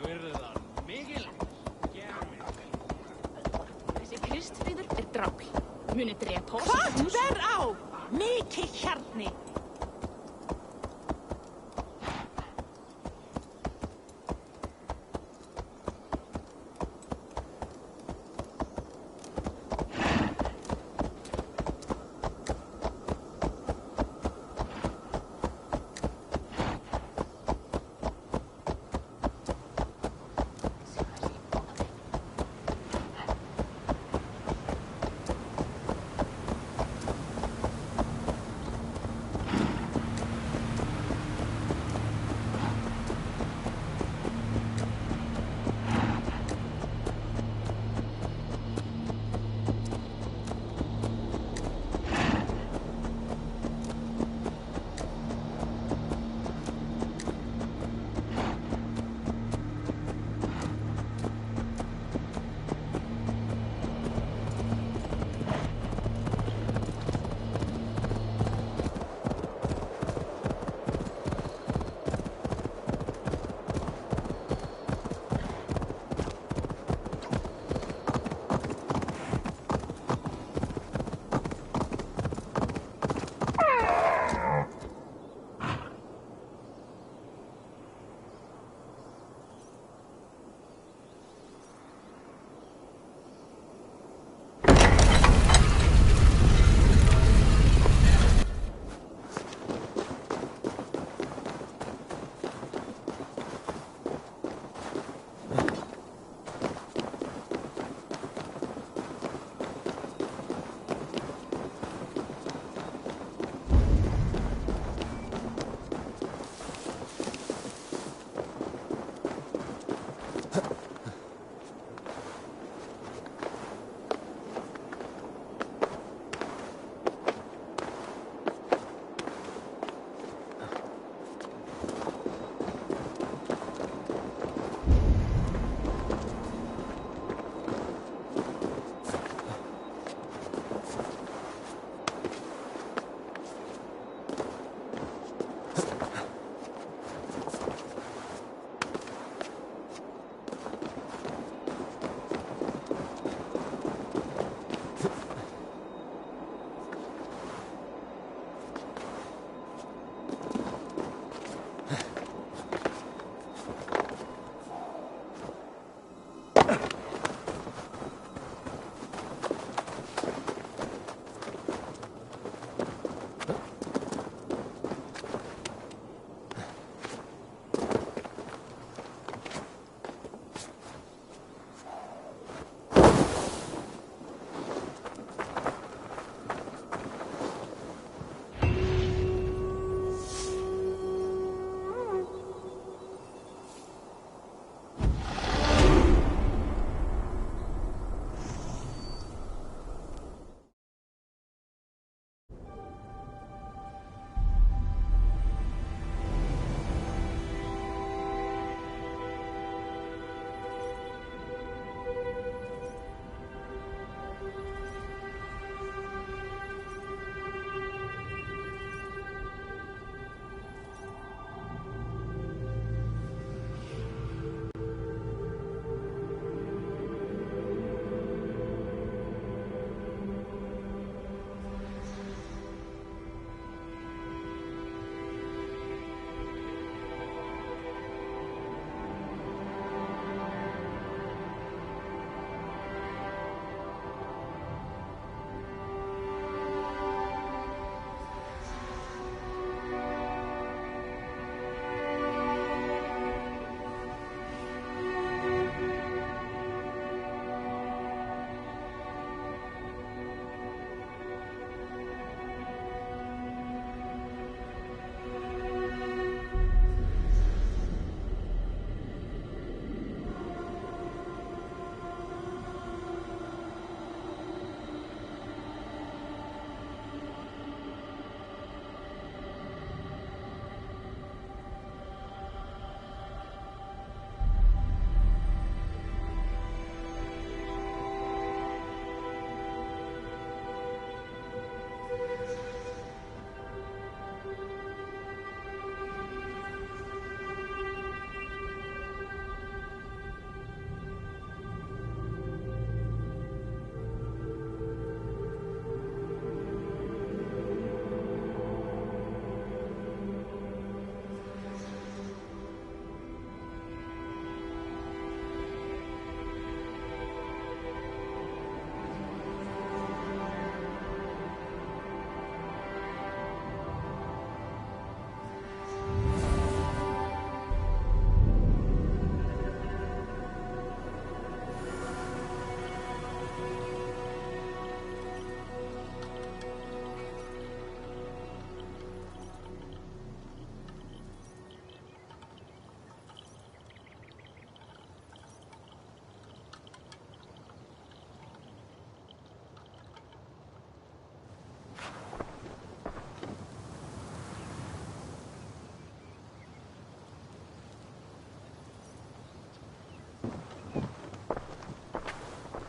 Burðar mikil. Þessi Kristfríður er drápl. Muni drepa oss. Hvað ber á? Mikið hjarni.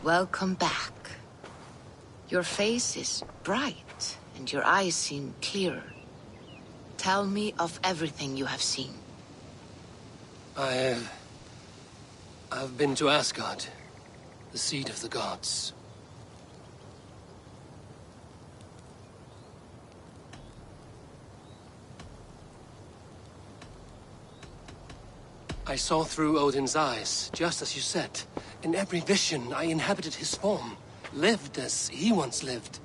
Welcome back. Your face is bright, and your eyes seem clearer. Tell me of everything you have seen. I've been to Asgard, the seat of the gods. I saw through Odin's eyes, just as you said. In every vision, I inhabited his form, lived as he once lived.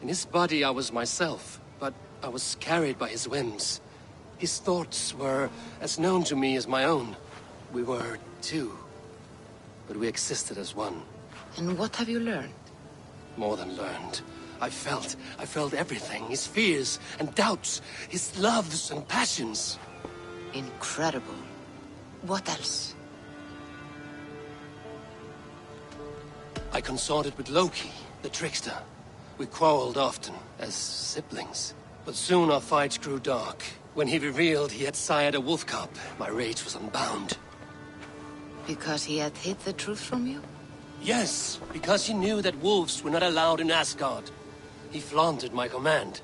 In his body, I was myself, but I was carried by his whims. His thoughts were as known to me as my own. We were two, but we existed as one. And what have you learned? More than learned. I felt everything. His fears and doubts, his loves and passions. Incredible. What else? I consorted with Loki, the trickster. We quarreled often, as siblings. But soon our fights grew dark. When he revealed he had sired a wolf cub, my rage was unbound. Because he had hid the truth from you? Yes, because he knew that wolves were not allowed in Asgard. He flaunted my command.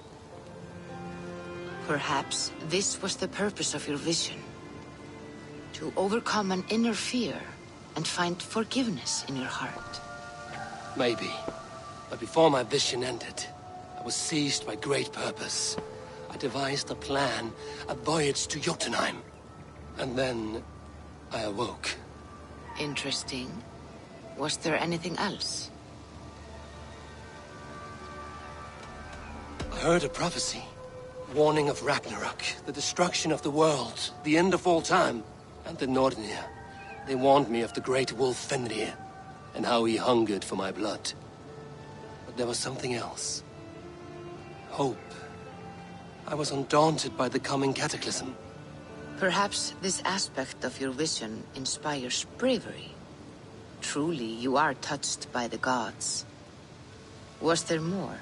Perhaps this was the purpose of your vision. To overcome an inner fear and find forgiveness in your heart. Maybe. But before my vision ended, I was seized by great purpose. I devised a plan, a voyage to Jotunheim. And then I awoke. Interesting. Was there anything else? I heard a prophecy. Warning of Ragnarok, the destruction of the world, the end of all time. And the Nornir. They warned me of the great wolf Fenrir, and how he hungered for my blood. But there was something else. Hope. I was undaunted by the coming cataclysm. Perhaps this aspect of your vision inspires bravery. Truly, you are touched by the gods. Was there more?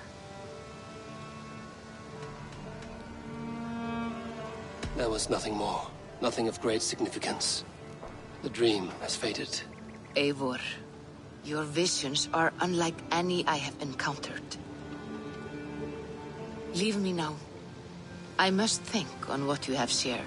There was nothing more. Nothing of great significance. The dream has faded. Eivor, your visions are unlike any I have encountered. Leave me now. I must think on what you have shared.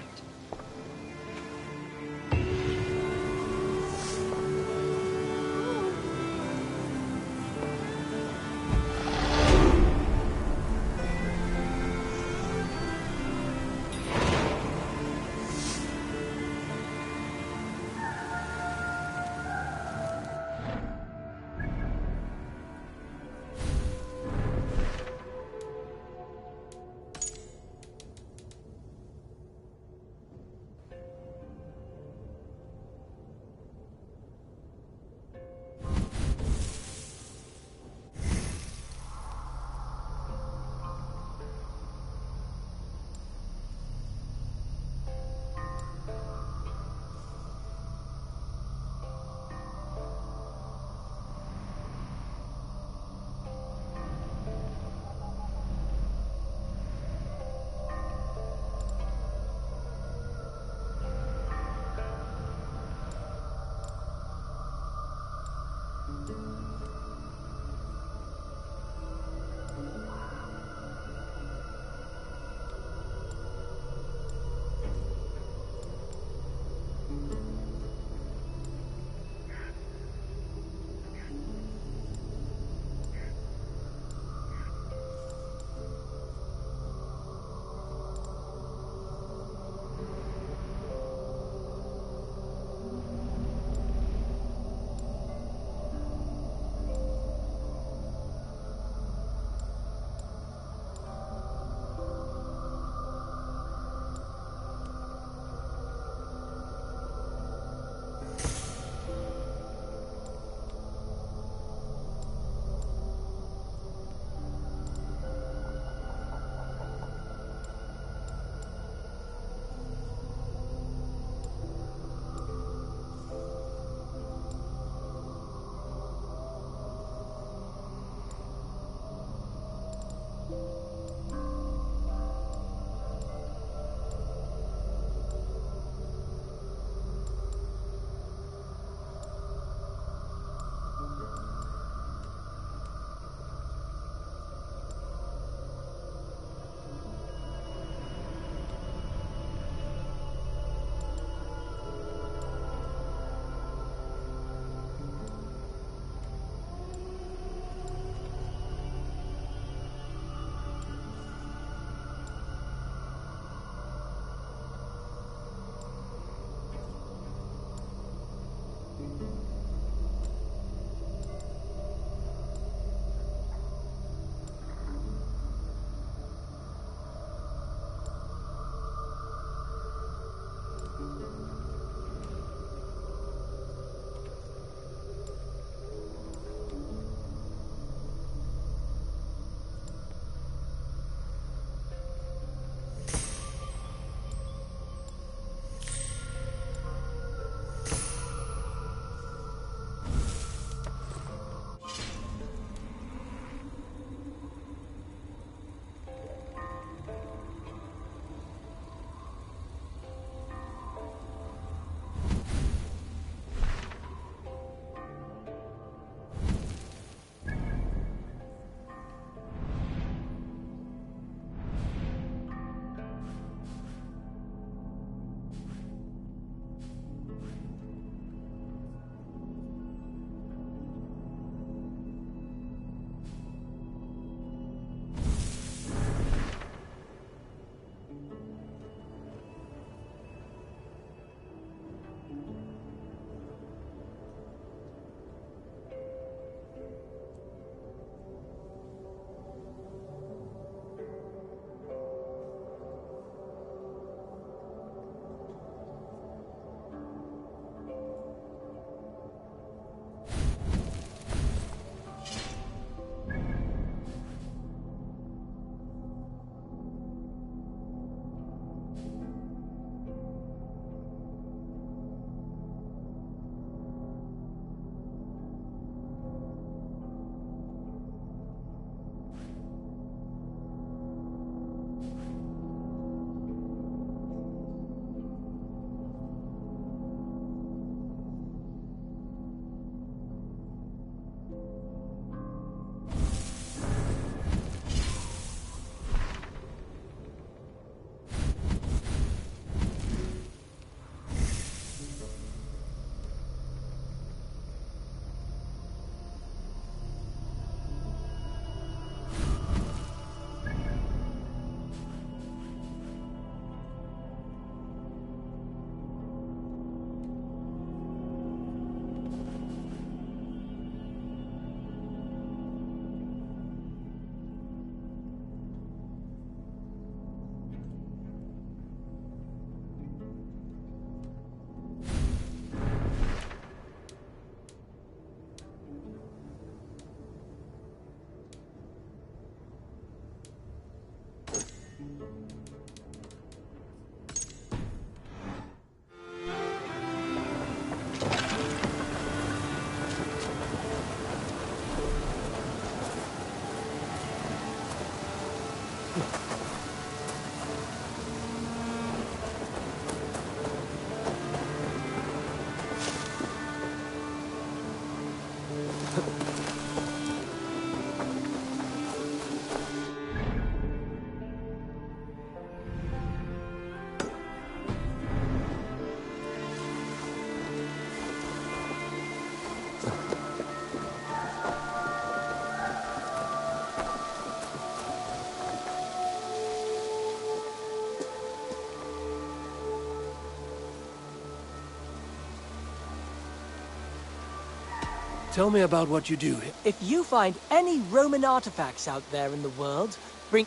Tell me about what you do. If you find any Roman artifacts out there in the world, bring...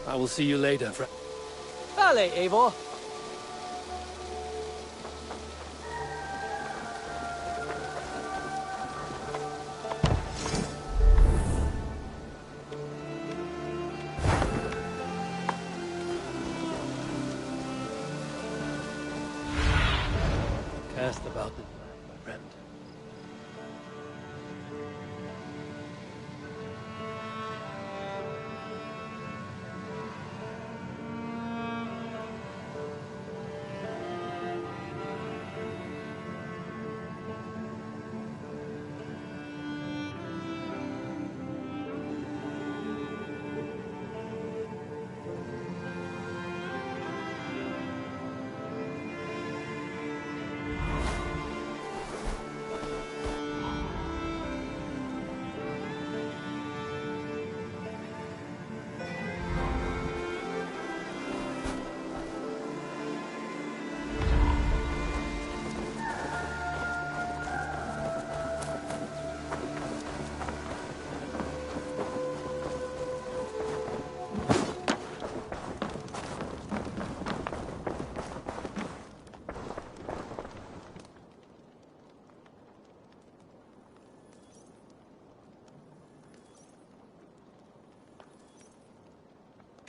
I will see you later, Vale, Eivor. Cast about this land, my friend.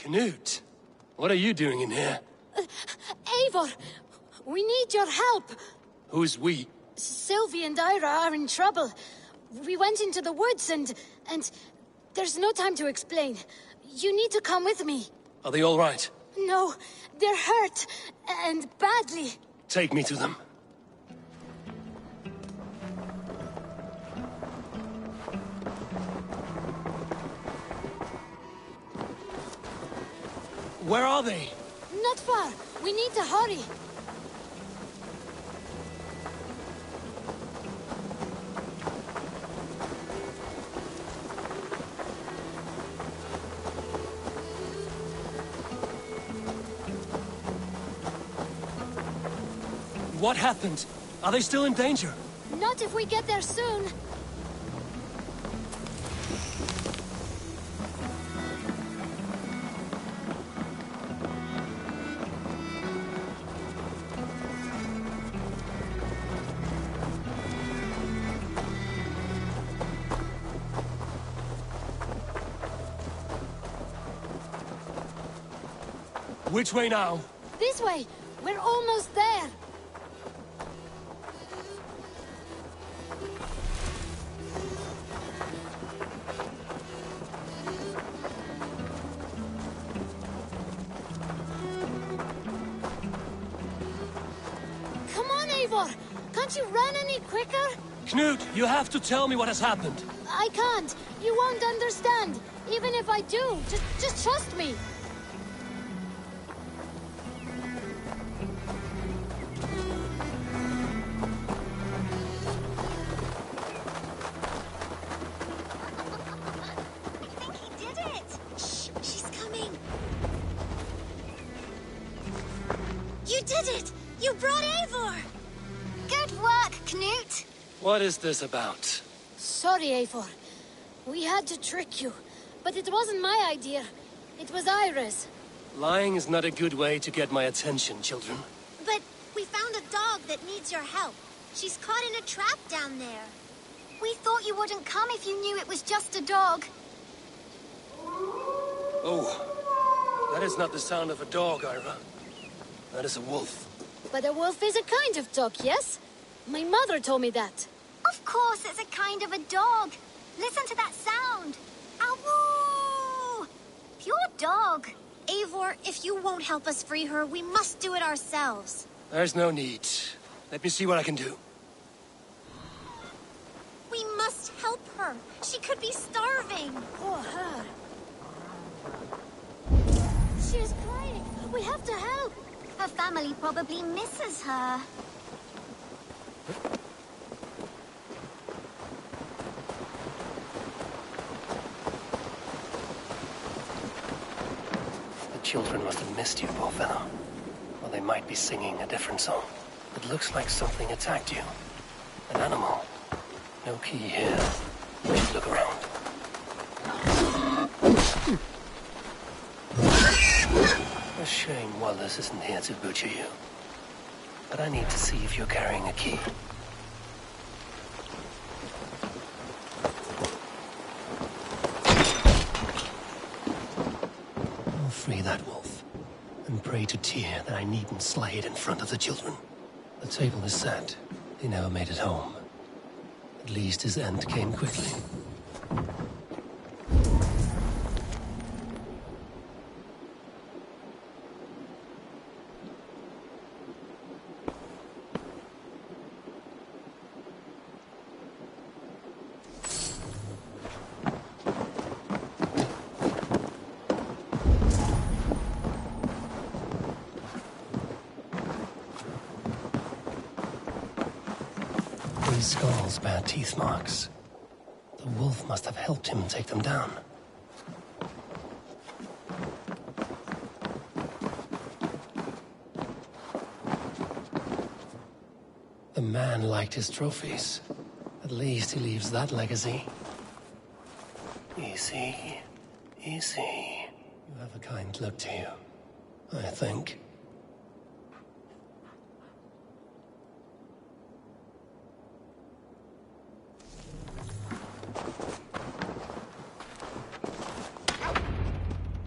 Knut, what are you doing in here? Eivor, we need your help. Who's we? Sylvie and Ira are in trouble. We went into the woods and there's no time to explain. You need to come with me. Are they all right? No, they're hurt, and badly. Take me to them. Where are they? Not far. We need to hurry. What happened? Are they still in danger? Not if we get there soon. Which way now? This way. We're almost there. Come on, Eivor. Can't you run any quicker? Knut, you have to tell me what has happened. I can't. You won't understand. Even if I do, just trust me. What is this about? Sorry, Eivor. We had to trick you, but it wasn't my idea. It was Ira's. Lying is not a good way to get my attention, children. But we found a dog that needs your help. She's caught in a trap down there. We thought you wouldn't come if you knew it was just a dog. Oh, that is not the sound of a dog, Ira. That is a wolf. But a wolf is a kind of dog, yes? My mother told me that. Of course, it's a kind of a dog. Listen to that sound. Awoo! Pure dog. Eivor, if you won't help us free her, we must do it ourselves. There's no need. Let me see what I can do. We must help her. She could be starving. Poor her. She is crying. We have to help. Her family probably misses her. The children must have missed you, Bolfenna. Or they might be singing a different song. It looks like something attacked you. An animal. No key here. We should look around. A shame Wallace isn't here to butcher you. But I need to see if you're carrying a key. I'll free that wolf, and pray to Tyr that I needn't slay it in front of the children. The table is set. He never made it home. At least his end came quickly. These skulls bear teeth marks. The wolf must have helped him take them down. The man liked his trophies. At least he leaves that legacy. Easy. Easy. You have a kind look to you, I think.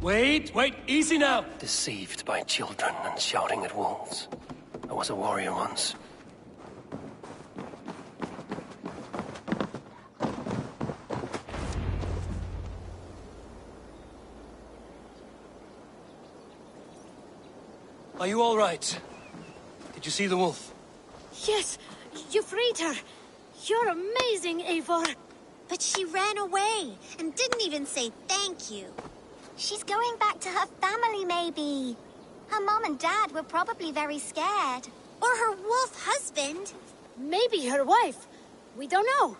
Wait, easy now! Deceived by children and shouting at wolves. I was a warrior once. Are you all right? Did you see the wolf? Yes, you freed her. You're amazing, Eivor. But she ran away and didn't even say thank you. She's going back to her family, maybe. Her mom and dad were probably very scared. Or her wolf husband. Maybe her wife. We don't know.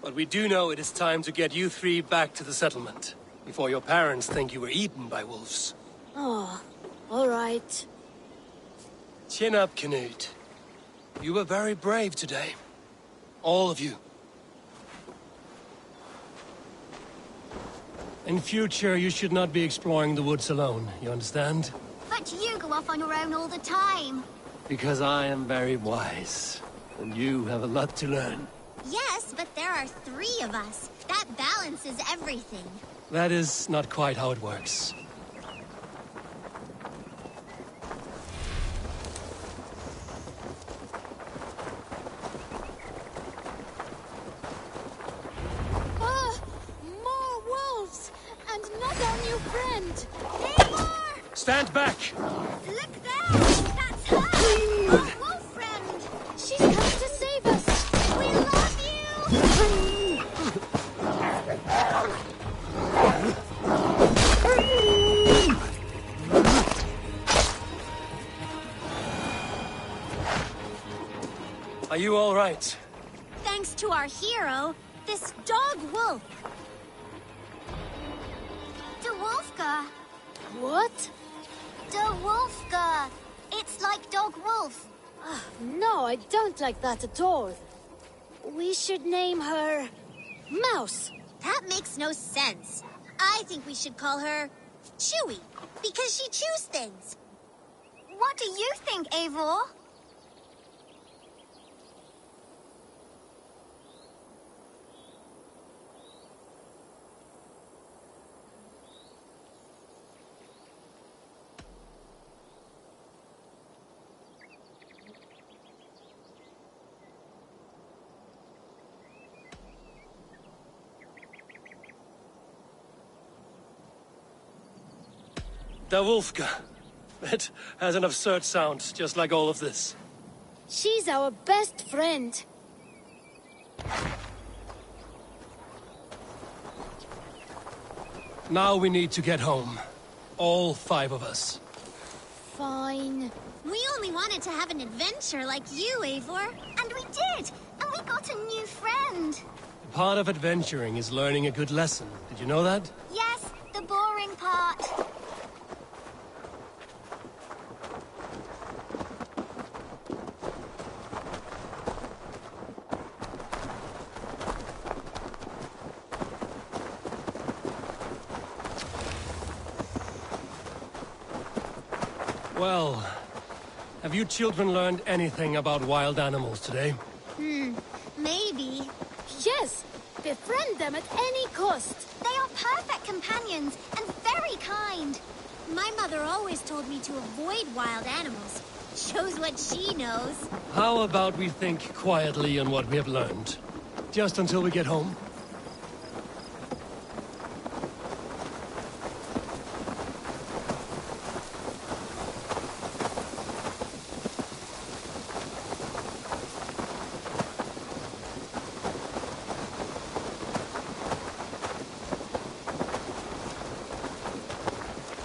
But we do know it is time to get you three back to the settlement. Before your parents think you were eaten by wolves. Oh, all right. Chin up, Canute. You were very brave today. All of you. In future, you should not be exploring the woods alone, you understand? But you go off on your own all the time. Because I am very wise, and you have a lot to learn. Yes, but there are 3 of us. That balances everything. That is not quite how it works. More wolves! And not our new friend! Eivor! Stand back! Look there! That's her! Our wolf friend! She's come to save us! We love you! Are you all right? Thanks to our hero, this dog wolf. De Wolfka. What? De Wolfka. It's like dog wolf. No, I don't like that at all. We should name her... Mouse. That makes no sense. I think we should call her Chewy, because she chews things. What do you think, Eivor? Da Wolfka. It has an absurd sound, just like all of this. She's our best friend. Now we need to get home. All 5 of us. Fine. We only wanted to have an adventure like you, Eivor. And we did! And we got a new friend. Part of adventuring is learning a good lesson. Did you know that? Yes, the boring part. Well, have you children learned anything about wild animals today? Maybe. Yes, befriend them at any cost. They are perfect companions and very kind. My mother always told me to avoid wild animals. Shows what she knows. How about we think quietly on what we have learned? Just until we get home?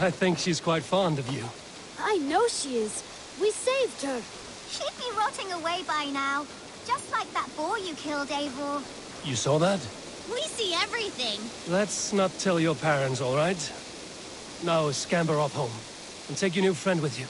I think she's quite fond of you. I know she is. We saved her. She'd be rotting away by now. Just like that boar you killed, Eivor. You saw that? We see everything. Let's not tell your parents, all right? Now scamper off home. And take your new friend with you.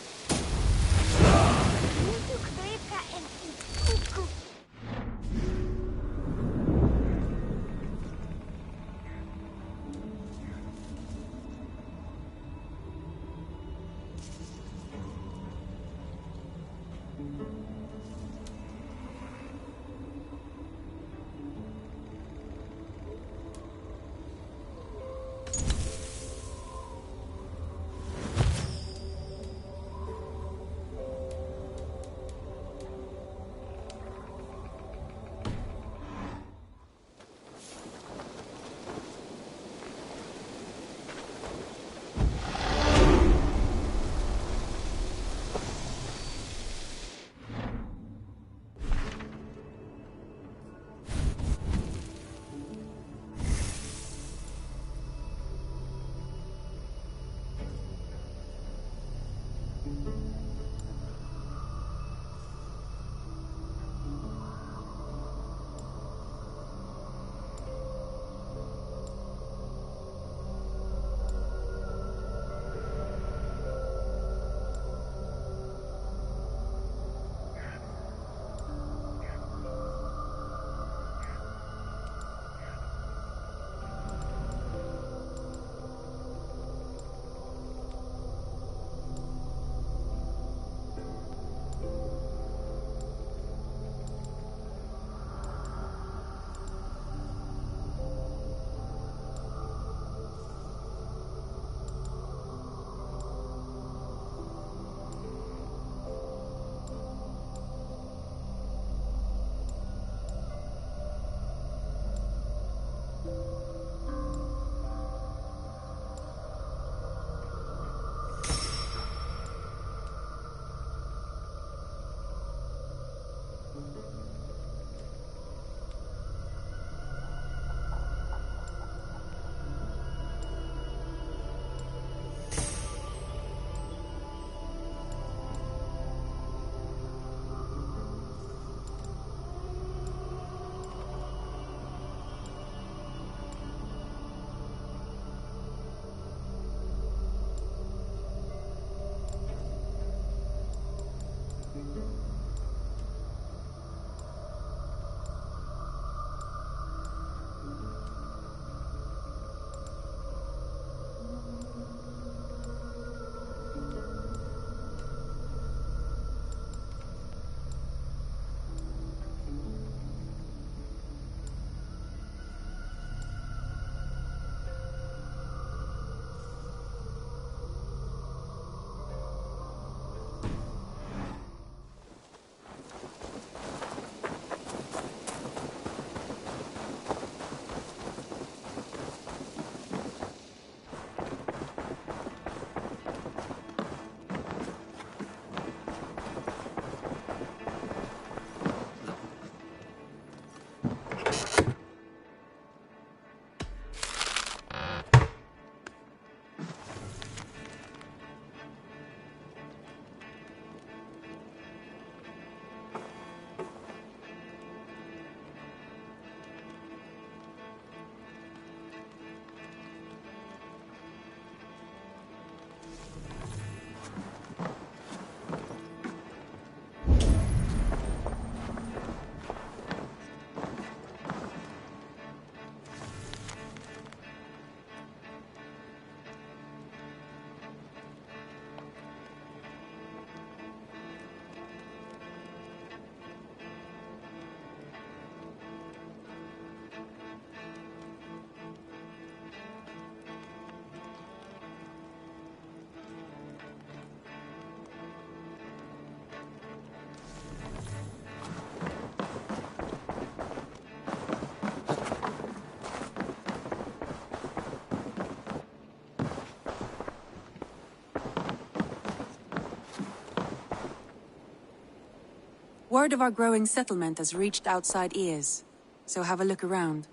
Word of our growing settlement has reached outside ears, so have a look around.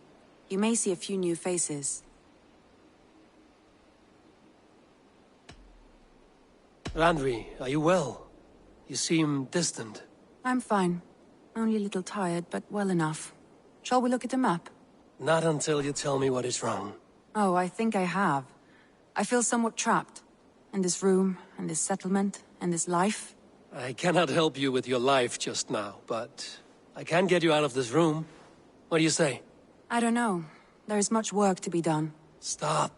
You may see a few new faces. Randvi, are you well? You seem distant. I'm fine. Only a little tired, but well enough. Shall we look at the map? Not until you tell me what is wrong. Oh, I think I have. I feel somewhat trapped. In this room, in this settlement, in this life. I cannot help you with your life just now, but I can get you out of this room. What do you say? I don't know. There is much work to be done. Stop.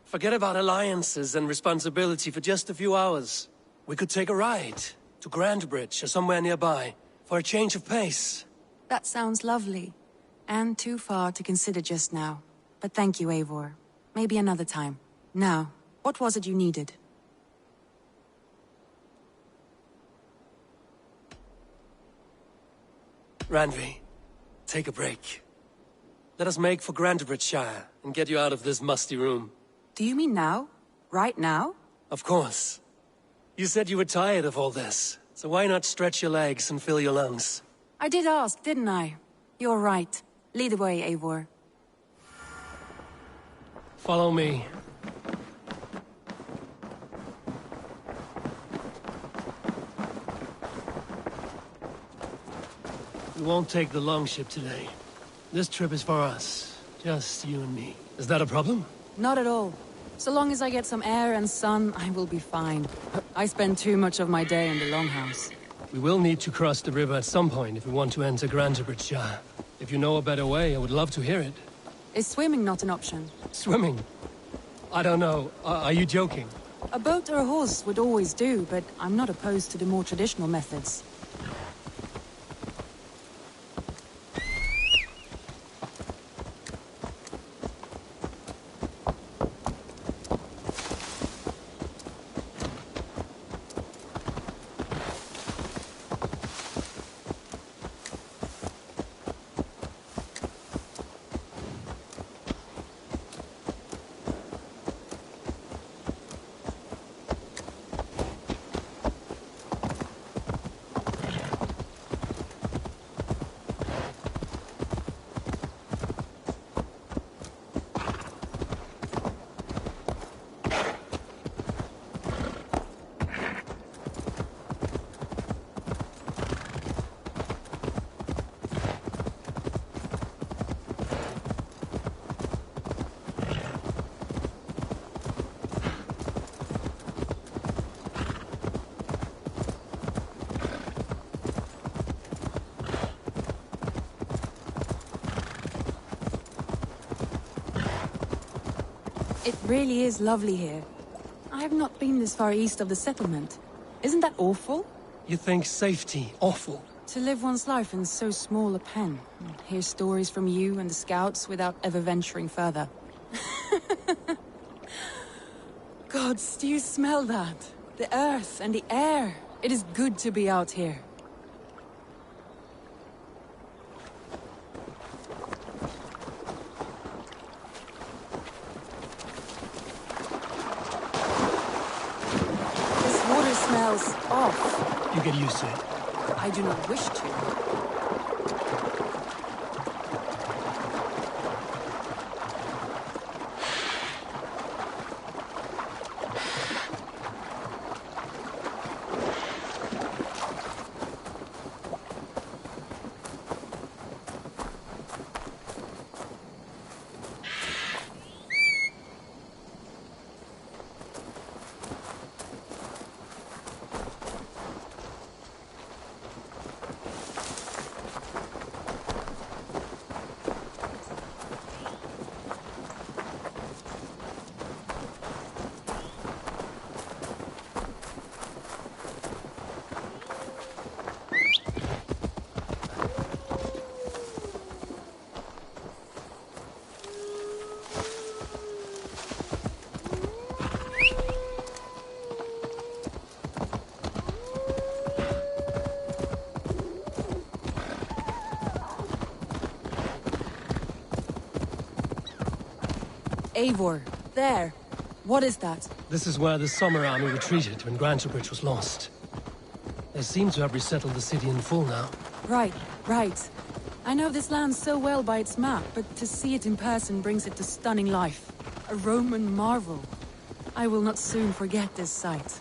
Forget about alliances and responsibility for just a few hours. We could take a ride to Grantebridge or somewhere nearby for a change of pace. That sounds lovely. And too far to consider just now. But thank you, Eivor. Maybe another time. Now, what was it you needed? Randvi, take a break. Let us make for Grantebridgeshire and get you out of this musty room. Do you mean now? Right now? Of course. You said you were tired of all this, so why not stretch your legs and fill your lungs? I did ask, didn't I? You're right. Lead the way, Eivor. Follow me. We won't take the longship today. This trip is for us. Just you and me. Is that a problem? Not at all. So long as I get some air and sun, I will be fine. I spend too much of my day in the Longhouse. We will need to cross the river at some point if we want to enter Grantebridgeshire. If you know a better way, I would love to hear it. Is swimming not an option? Swimming? I don't know. Are you joking? A boat or a horse would always do, but I'm not opposed to the more traditional methods. It really is lovely here. I have not been this far east of the settlement. Isn't that awful? You think safety awful? To live one's life in so small a pen. Hear stories from you and the scouts without ever venturing further. Gods, do you smell that? The earth and the air. It is good to be out here. Smells off. You get used to it. I do not wish to. Eivor, there. What is that? This is where the Summer Army retreated when Grantebridge was lost. They seem to have resettled the city in full now. Right, right. I know this land so well by its map, but to see it in person brings it to stunning life. A Roman marvel. I will not soon forget this sight.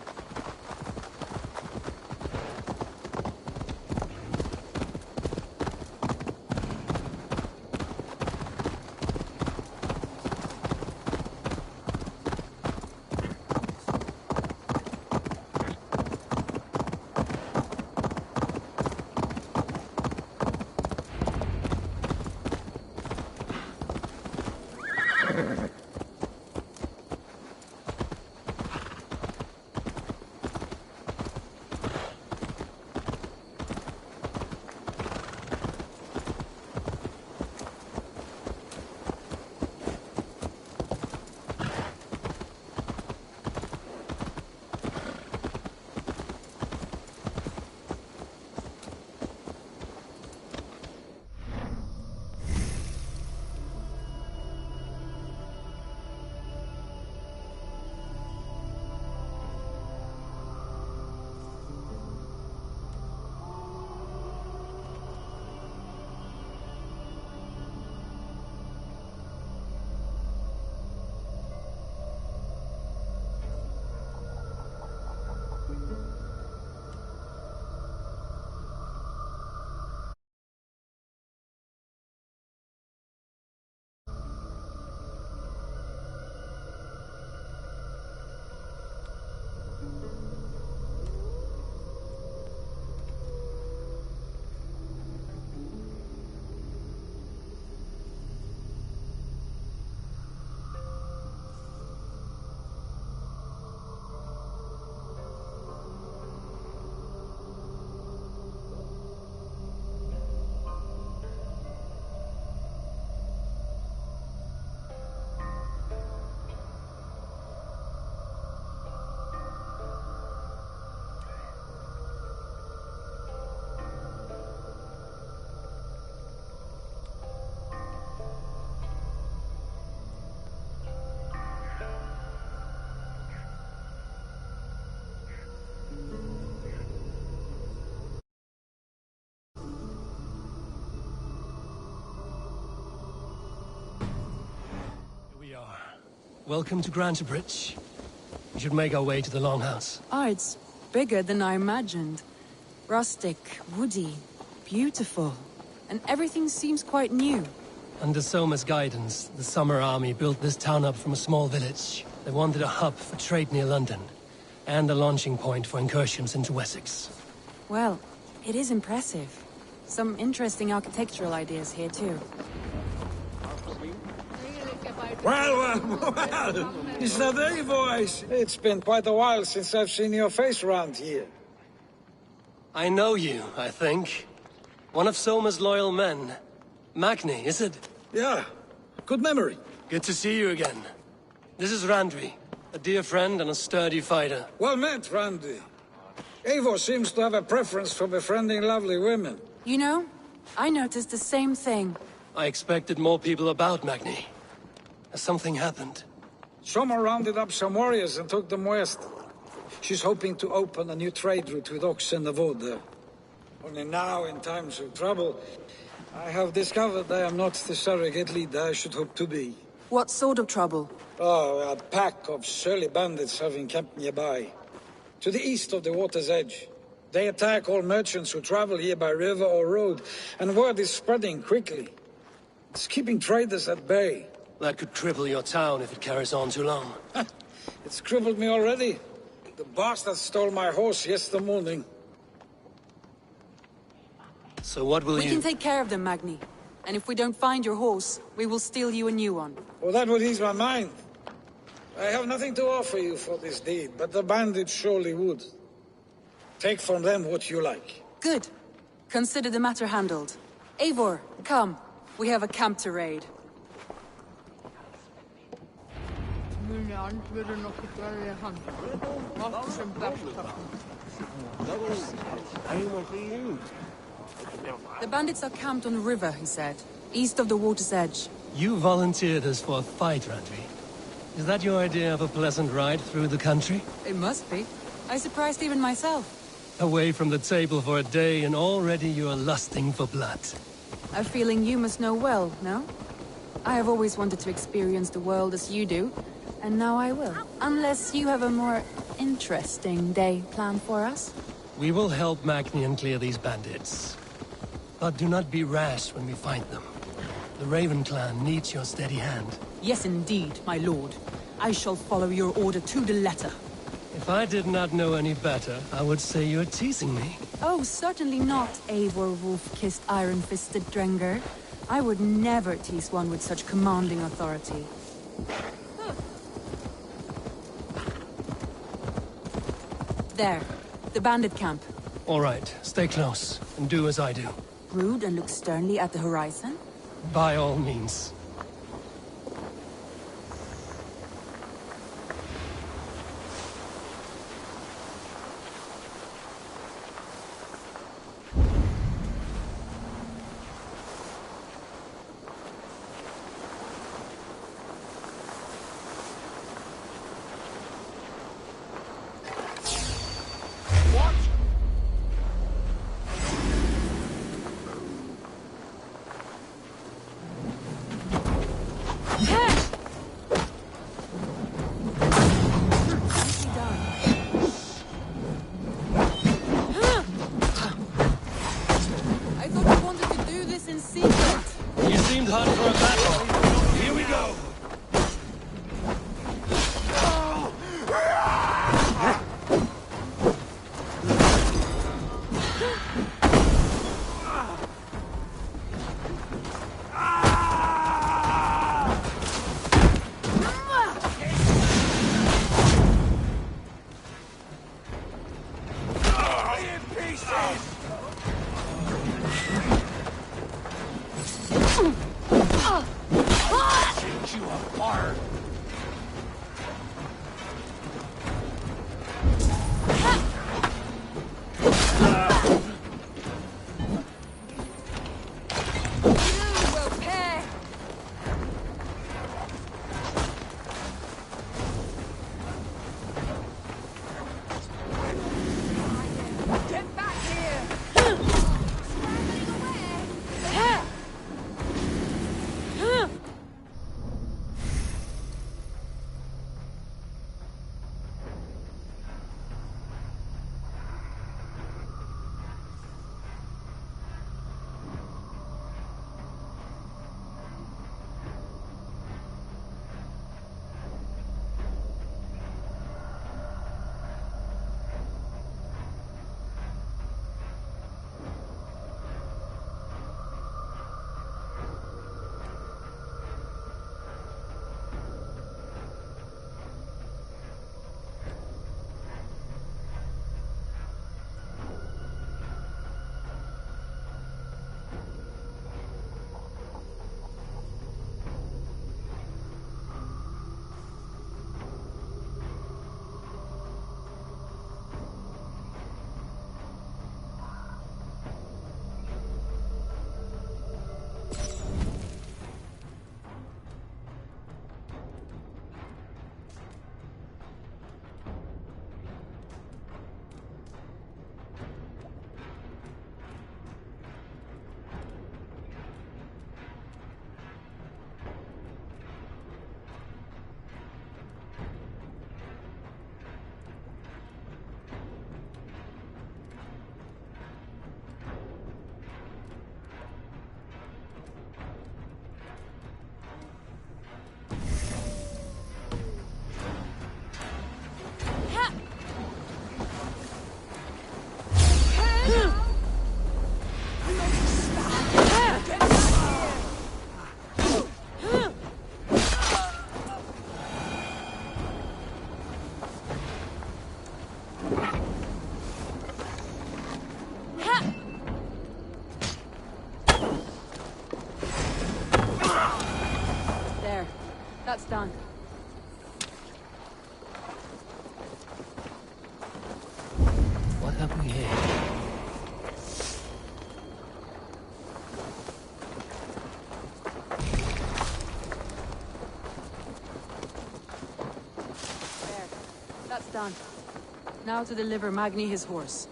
Welcome to Grantebridge. We should make our way to the Longhouse. Ah, it's bigger than I imagined. Rustic, woody, beautiful. And everything seems quite new. Under Soma's guidance, the Summer Army built this town up from a small village. They wanted a hub for trade near London, and a launching point for incursions into Wessex. Well, it is impressive. Some interesting architectural ideas here, too. Well, is that they, boys? It's been quite a while since I've seen your face around here. I know you, I think. One of Soma's loyal men. Magni, is it? Yeah, good memory. Good to see you again. This is Randvi, a dear friend and a sturdy fighter. Well met, Randvi. Eivor seems to have a preference for befriending lovely women. You know, I noticed the same thing. I expected more people about Magni. Has something happened? Soma rounded up some warriors and took them west. She's hoping to open a new trade route with Oxenavold there. Only now, in times of trouble, I have discovered I am not the surrogate leader I should hope to be. What sort of trouble? Oh, a pack of surly bandits have encamped nearby. To the east of the water's edge. They attack all merchants who travel here by river or road, and word is spreading quickly. It's keeping traders at bay. That could cripple your town if it carries on too long. It's crippled me already. The bastard stole my horse yesterday morning. So what will We can take care of them, Magni. And if we don't find your horse, we will steal you a new one. Well, that would ease my mind. I have nothing to offer you for this deed, but the bandits surely would. Take from them what you like. Good. Consider the matter handled. Eivor, come. We have a camp to raid. The bandits are camped on the river, he said. East of the water's edge. You volunteered us for a fight, Randvi. Is that your idea of a pleasant ride through the country? It must be. I surprised even myself. Away from the table for a day and already you are lusting for blood. A feeling you must know well, no? I have always wanted to experience the world as you do, and now I will. Unless you have a more interesting day planned for us? We will help Magnian clear these bandits. But do not be rash when we fight them. The Raven clan needs your steady hand. Yes, indeed, my lord. I shall follow your order to the letter. If I did not know any better, I would say you're teasing me. Oh, certainly not, Eivor wolf-kissed iron-fisted Drenger. I would never tease one with such commanding authority. There, the bandit camp. All right, stay close, and do as I do. Brood and look sternly at the horizon? By all means. That's done. What have we here? There. That's done. Now to deliver Magni his horse.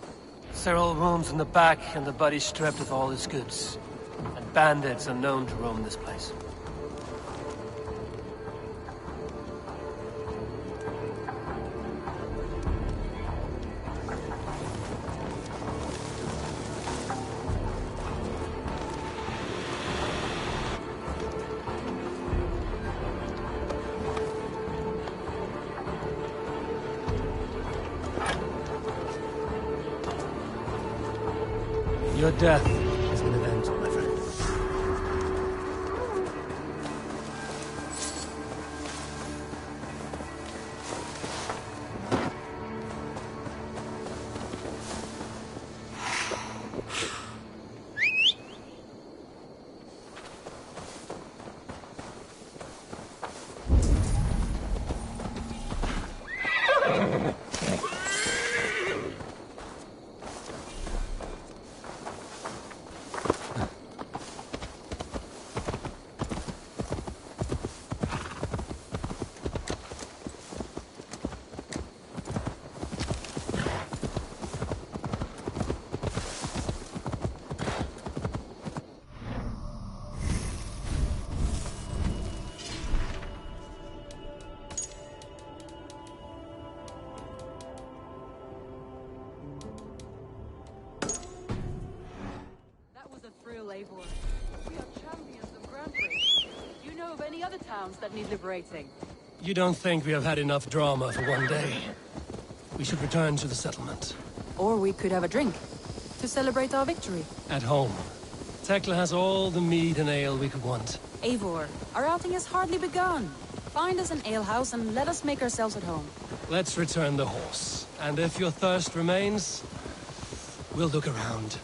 Several rooms in the back and the body stripped of all his goods. And bandits are known to roam this place. Your death is an event, my friend. Eivor. We are champions of Grand Prix. Do you know of any other towns that need liberating? You don't think we have had enough drama for one day? We should return to the settlement. Or we could have a drink, to celebrate our victory. At home. Tekla has all the mead and ale we could want. Eivor, our outing has hardly begun. Find us an alehouse and let us make ourselves at home. Let's return the horse. And if your thirst remains, we'll look around.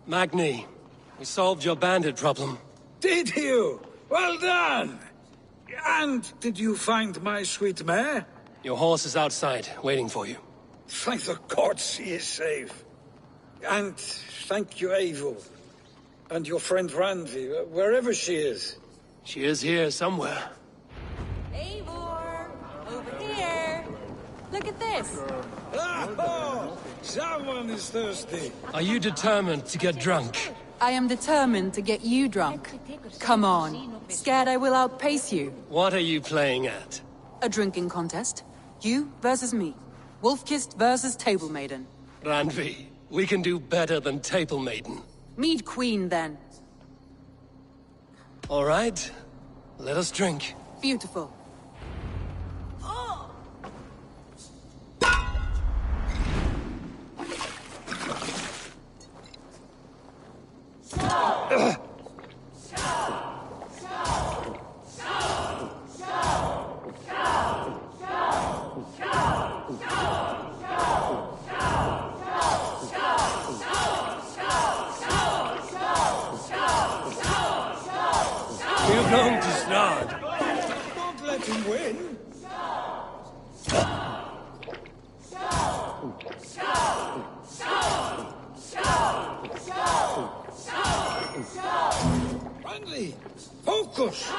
Magni, we solved your bandit problem. Did you? Well done! And did you find my sweet mare? Your horse is outside, waiting for you. Thank the gods he is safe. And thank you, Eivor. And your friend Randvi, wherever she is. She is here somewhere. Eivor! Over here! Look at this! Oh, someone is thirsty. Are you determined to get drunk? I am determined to get you drunk. Come on. Scared I will outpace you? What are you playing at? A drinking contest. You versus me. Wolf-Kissed versus Table Maiden. Randvi, we can do better than Table Maiden. Mead Queen, then. All right. Let us drink. Beautiful. We're going to start. Don't let him win. Randvi, focus!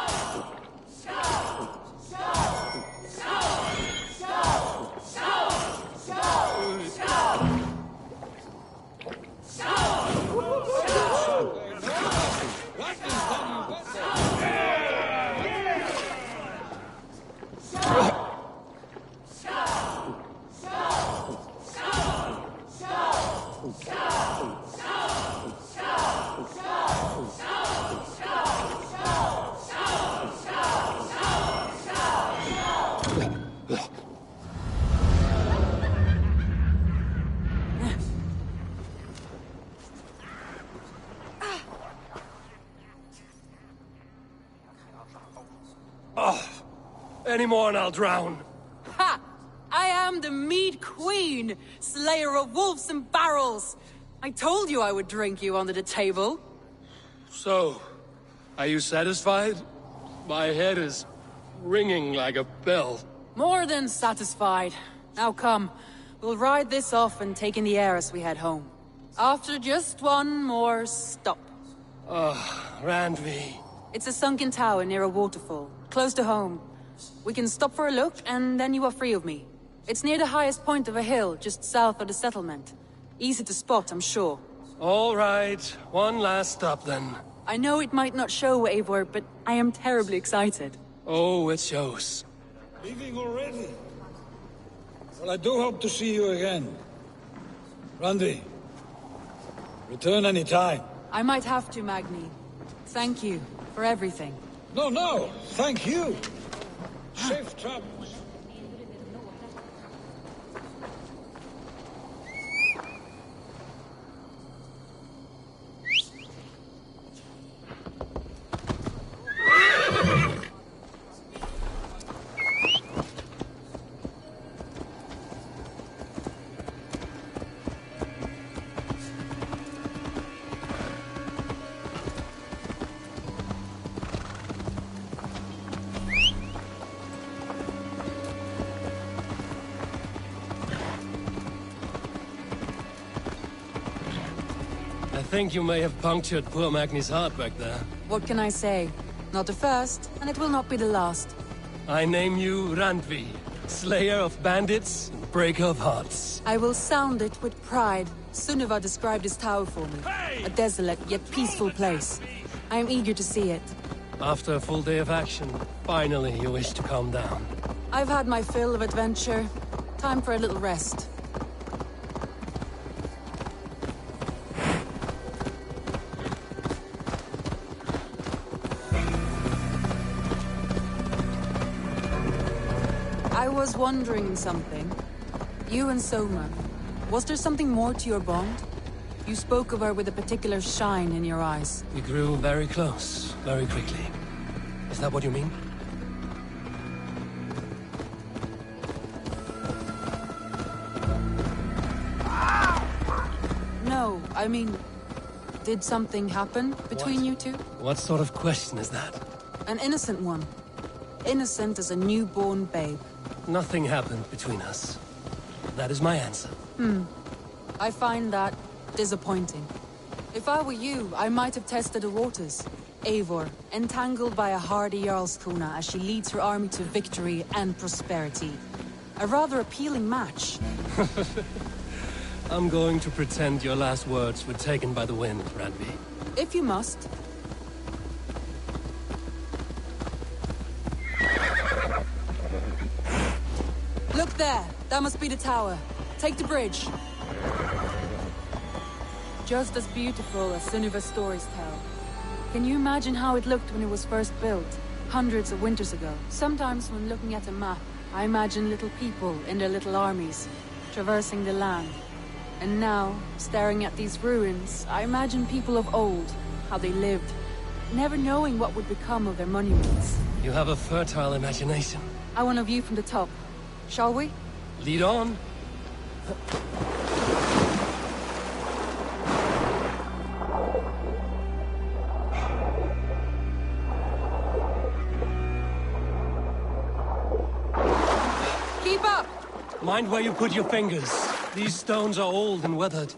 Any more and I'll drown. Ha! I am the Mead Queen, slayer of wolves and barrels. I told you I would drink you under the table. So, are you satisfied? My head is ringing like a bell. More than satisfied. Now come, we'll ride this off and take in the air as we head home. After just one more stop. Randvi. It's a sunken tower near a waterfall, close to home. We can stop for a look, and then you are free of me. It's near the highest point of a hill, just south of the settlement. Easy to spot, I'm sure. All right, one last stop then. I know it might not show, Eivor, but I am terribly excited. Oh, it shows. Leaving already? Well, I do hope to see you again. Randvi, return any time. I might have to, Magni. Thank you for everything. No, thank you. Safe travels. I think you may have punctured poor Magni's heart back there. What can I say? Not the first, and it will not be the last. I name you Randvi, slayer of bandits and breaker of hearts. I will sound it with pride. Sunniva described this tower for me. A desolate yet peaceful place. I am eager to see it. After a full day of action, finally you wish to calm down. I've had my fill of adventure. Time for a little rest. I was wondering something. You and Soma, was there something more to your bond? You spoke of her with a particular shine in your eyes. We grew very close, very quickly. Is that what you mean? No, I mean, did something happen between you two? What sort of question is that? An innocent one. Innocent as a newborn babe. Nothing happened between us. That is my answer. I find that disappointing. If I were you, I might have tested the waters. Eivor, entangled by a hardy Jarlskona as she leads her army to victory and prosperity. A rather appealing match. I'm going to pretend your last words were taken by the wind, Randvi. If you must. Look there! That must be the tower. Take the bridge. Just as beautiful as Sunniva's stories tell. Can you imagine how it looked when it was first built, hundreds of winters ago? Sometimes when looking at a map, I imagine little people in their little armies, traversing the land. And now, staring at these ruins, I imagine people of old, how they lived, never knowing what would become of their monuments. You have a fertile imagination. I want a view from the top. Shall we? Lead on. Keep up! Mind where you put your fingers. These stones are old and weathered.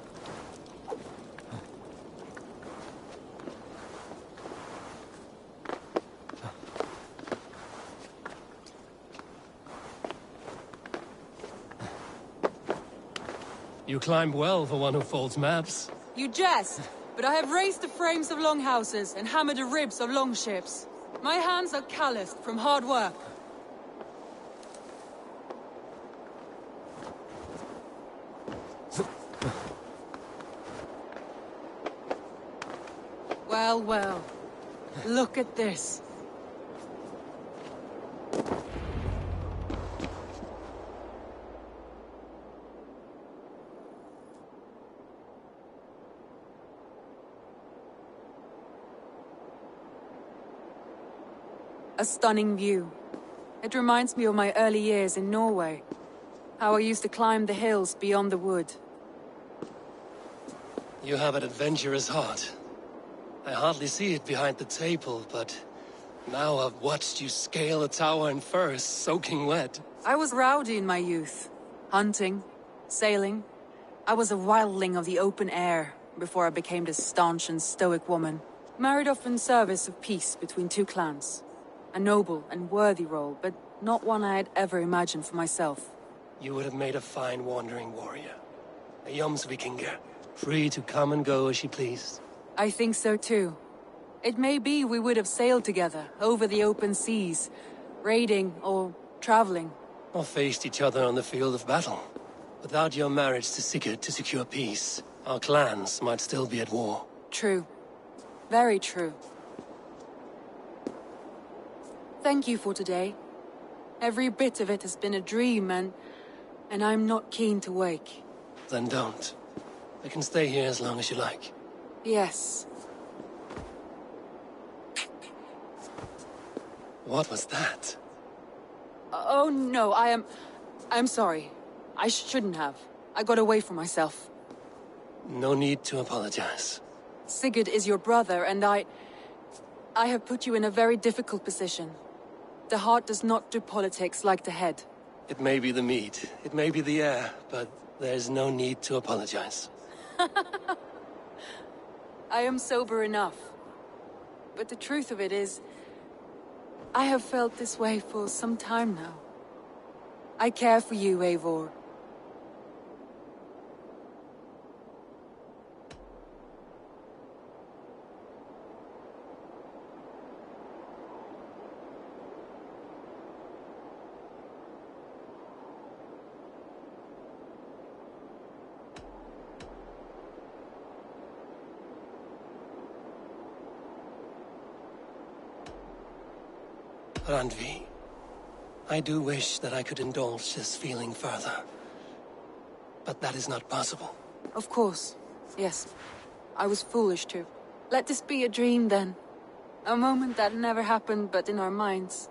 You climb well for one who folds maps. You jest, but I have raised the frames of longhouses and hammered the ribs of longships. My hands are calloused from hard work. Well, well. Look at this. A stunning view. It reminds me of my early years in Norway. How I used to climb the hills beyond the wood. You have an adventurous heart. I hardly see it behind the table, but now I've watched you scale a tower in furs, soaking wet. I was rowdy in my youth. Hunting, sailing. I was a wildling of the open air, before I became this staunch and stoic woman. Married off in service of peace between two clans. A noble and worthy role, but not one I had ever imagined for myself. You would have made a fine wandering warrior. A Jomsvikinger, free to come and go as she pleased. I think so too. It may be we would have sailed together, over the open seas, raiding or traveling. Or faced each other on the field of battle. Without your marriage to Sigurd to secure peace, our clans might still be at war. True. Very true. Thank you for today. Every bit of it has been a dream, and I'm not keen to wake. Then don't. I can stay here as long as you like. Yes. What was that? Oh no, I'm sorry. I shouldn't have. I got away from myself. No need to apologize. Sigurd is your brother, and I have put you in a very difficult position. The heart does not do politics like the head. It may be the meat, it may be the air, but there's no need to apologize. I am sober enough. But the truth of it is, I have felt this way for some time now. I care for you, Eivor. Randvi, I do wish that I could indulge this feeling further. But that is not possible. Of course. Yes. I was foolish too. Let this be a dream then. A moment that never happened but in our minds.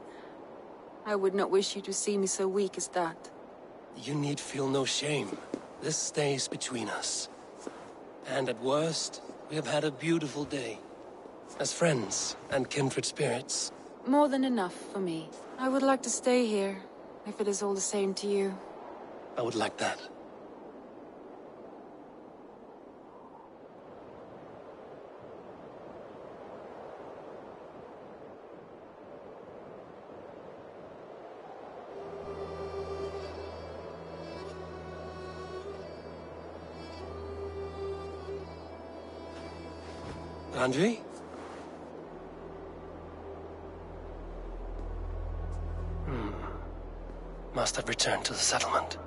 I would not wish you to see me so weak as that. You need feel no shame. This stays between us. And at worst, we have had a beautiful day. As friends and kindred spirits. More than enough for me. I would like to stay here, if it is all the same to you. I would like that. Randvi? Must have returned to the settlement.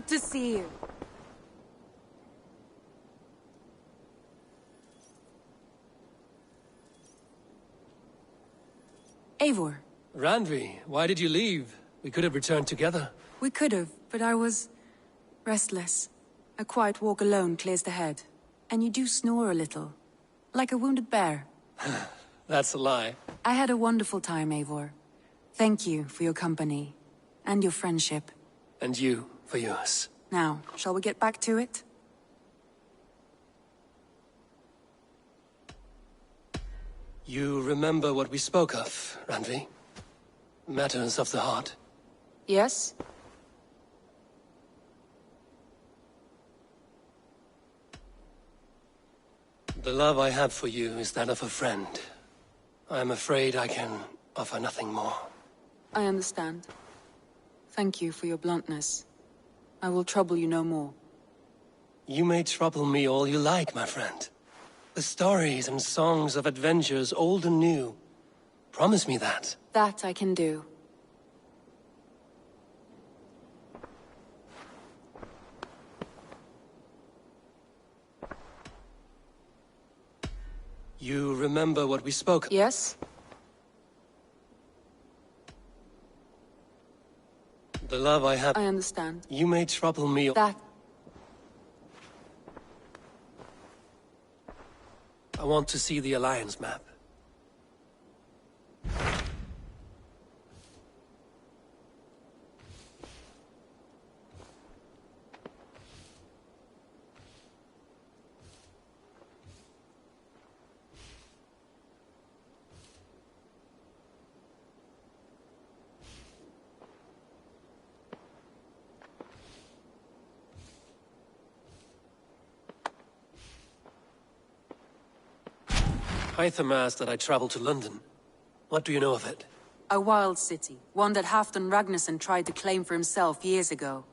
Good to see you. Eivor. Randvi, why did you leave? We could have returned together. We could have, but I was... restless. A quiet walk alone clears the head. And you do snore a little. Like a wounded bear. That's a lie. I had a wonderful time, Eivor. Thank you for your company. And your friendship. And you for yours. Now, shall we get back to it? You remember what we spoke of, Randvi? Matters of the heart. Yes? The love I have for you is that of a friend. I am afraid I can offer nothing more. I understand. Thank you for your bluntness. I will trouble you no more. You may trouble me all you like, my friend. The stories and songs of adventures, old and new. Promise me that. That I can do. You remember what we spoke of? Yes? The love I have... I understand. You may trouble me... That... I want to see the Alliance map. Hytham asked that I travel to London. What do you know of it? A wild city, one that Halfdan Ragnarsson tried to claim for himself years ago.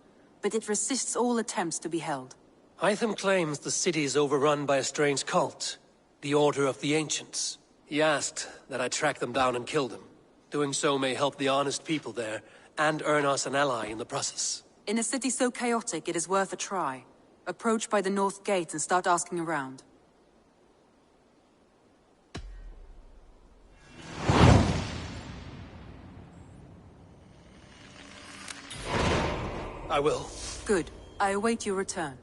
But it resists all attempts to be held. Hytham claims the city is overrun by a strange cult, the Order of the Ancients. He asked that I track them down and kill them. Doing so may help the honest people there, and earn us an ally in the process. In a city so chaotic, it is worth a try. Approach by the North Gate and start asking around. I will. Good. I await your return.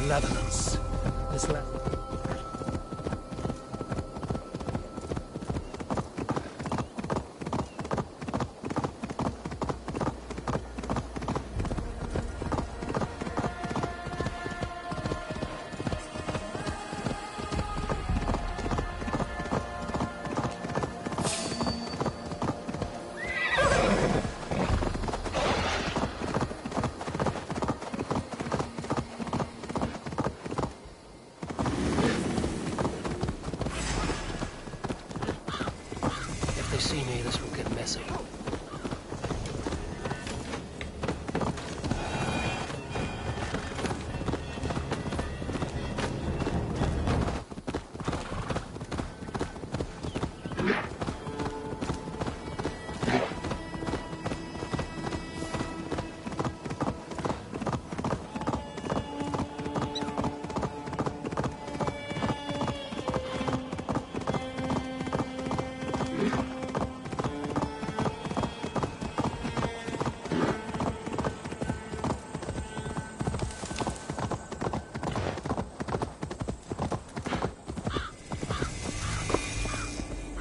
malevolence. This land. If they see me, this will get messy.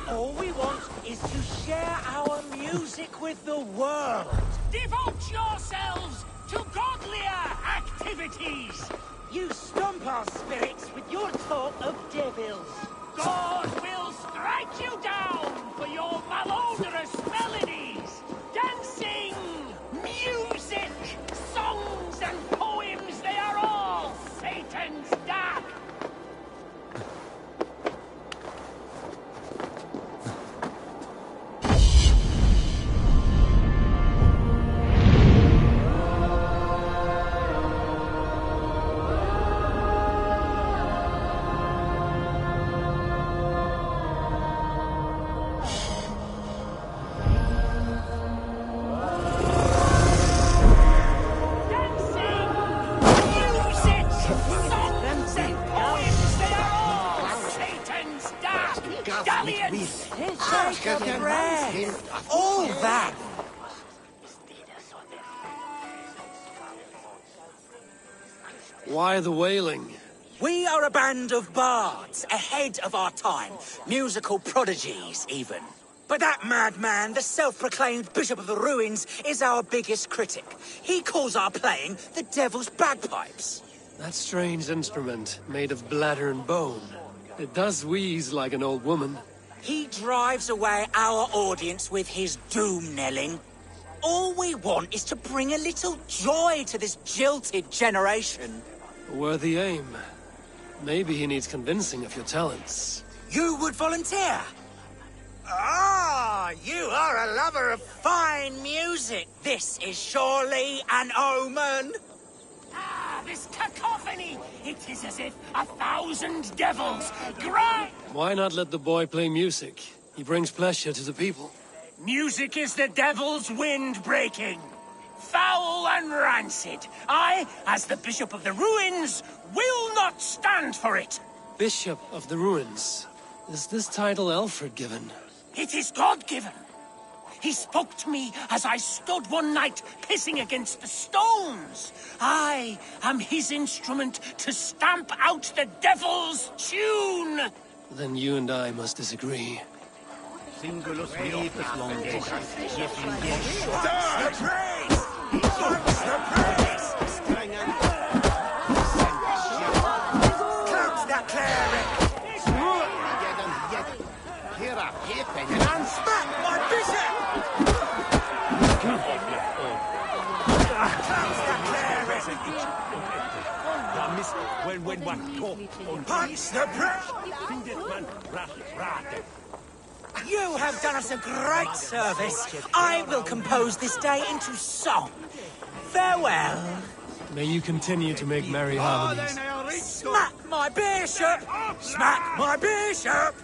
All we want is to share our music with the world. Devote yourselves to godlier activities. You stomp our spirits with your talk of devils. God will strike you down for your malodorous melodies. Dancing, music, songs and poems, they are all Satan's dark. All that! Why the wailing? We are a band of bards, ahead of our time. Musical prodigies, even. But that madman, the self-proclaimed Bishop of the Ruins, is our biggest critic. He calls our playing the Devil's Bagpipes. That strange instrument, made of bladder and bone. It does wheeze like an old woman. He drives away our audience with his doom-knelling. All we want is to bring a little joy to this jilted generation. A worthy aim. Maybe he needs convincing of your talents. You would volunteer? Ah, you are a lover of fine music. This is surely an omen. Ah, this cacophony! It is as if 1,000 devils grind. Why not let the boy play music? He brings pleasure to the people. Music is the devil's wind breaking. Foul and rancid. I, as the Bishop of the Ruins, will not stand for it. Bishop of the Ruins. Is this title Alfred given? It is God-given. He spoke to me as I stood one night pissing against the stones. I am his instrument to stamp out the devil's tune. Then you and I must disagree. Singulus vivus longus. The praise! The praise! Close that cleric! And smack my bishop! Close that cleric! Punch the praise! You have done us a great service. I will compose this day into song. Farewell. May you continue to make merry harmonies. Smack my bishop! Smack my bishop!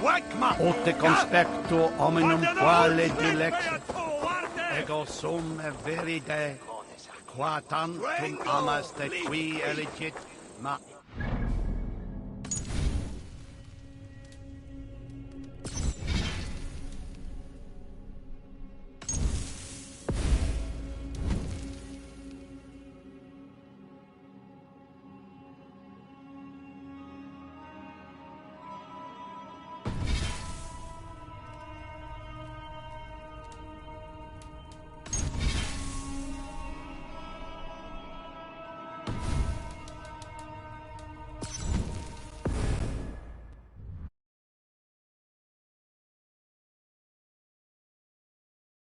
Ote conspecto hominum quale dilexit, ego sum veride, qua tantum amas te qui elegit, ma